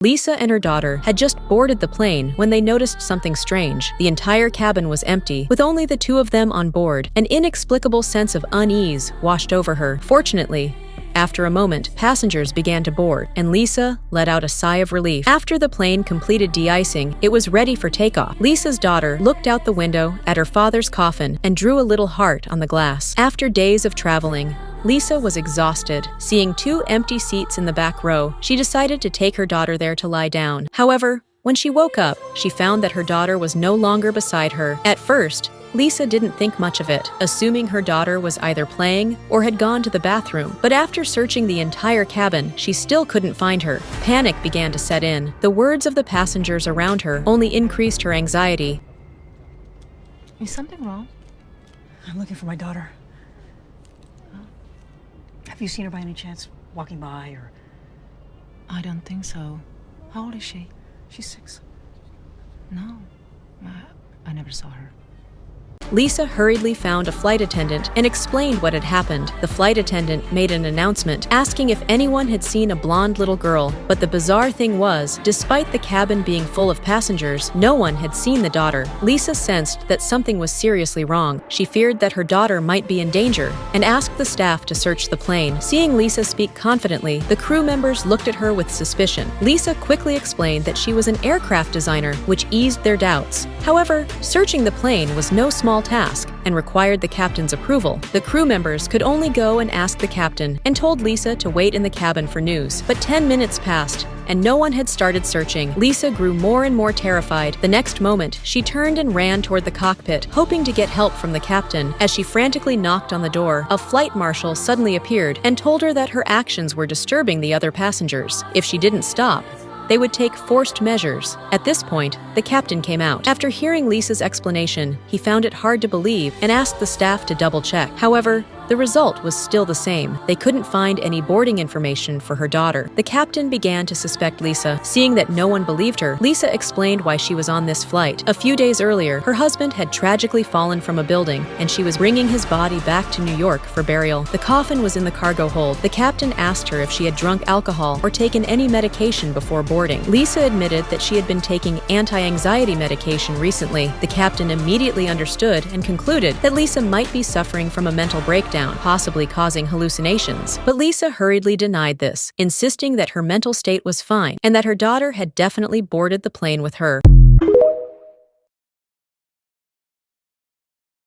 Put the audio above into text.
Lisa and her daughter had just boarded the plane when they noticed something strange. The entire cabin was empty, with only the two of them on board. An inexplicable sense of unease washed over her. Fortunately, after a moment, passengers began to board, and Lisa let out a sigh of relief. After the plane completed de-icing, it was ready for takeoff. Lisa's daughter looked out the window at her father's coffin and drew a little heart on the glass. After days of traveling, Lisa was exhausted. Seeing two empty seats in the back row, she decided to take her daughter there to lie down. However, when she woke up, she found that her daughter was no longer beside her. At first, Lisa didn't think much of it, assuming her daughter was either playing or had gone to the bathroom. But after searching the entire cabin, she still couldn't find her. Panic began to set in. The words of the passengers around her only increased her anxiety. Is something wrong? I'm looking for my daughter. Have you seen her by any chance walking by or... I don't think so. How old is she? She's 6. No, I never saw her. Lisa hurriedly found a flight attendant and explained what had happened. The flight attendant made an announcement asking if anyone had seen a blonde little girl, but the bizarre thing was, despite the cabin being full of passengers, no one had seen the daughter. Lisa sensed that something was seriously wrong. She feared that her daughter might be in danger and asked the staff to search the plane. Seeing Lisa speak confidently, the crew members looked at her with suspicion. Lisa quickly explained that she was an aircraft designer, which eased their doubts. However, searching the plane was no small task and required the captain's approval. The crew members could only go and ask the captain and told Lisa to wait in the cabin for news. But 10 minutes passed and no one had started searching. Lisa grew more and more terrified. The next moment, she turned and ran toward the cockpit, hoping to get help from the captain. As she frantically knocked on the door, a flight marshal suddenly appeared and told her that her actions were disturbing the other passengers. If she didn't stop, they would take forced measures. At this point, the captain came out. After hearing Lisa's explanation, he found it hard to believe and asked the staff to double-check. However, the result was still the same. They couldn't find any boarding information for her daughter. The captain began to suspect Lisa. Seeing that no one believed her, Lisa explained why she was on this flight. A few days earlier, her husband had tragically fallen from a building, and she was bringing his body back to New York for burial. The coffin was in the cargo hold. The captain asked her if she had drunk alcohol or taken any medication before boarding. Lisa admitted that she had been taking anti-anxiety medication recently. The captain immediately understood and concluded that Lisa might be suffering from a mental breakdown, possibly causing hallucinations. But Lisa hurriedly denied this, insisting that her mental state was fine and that her daughter had definitely boarded the plane with her.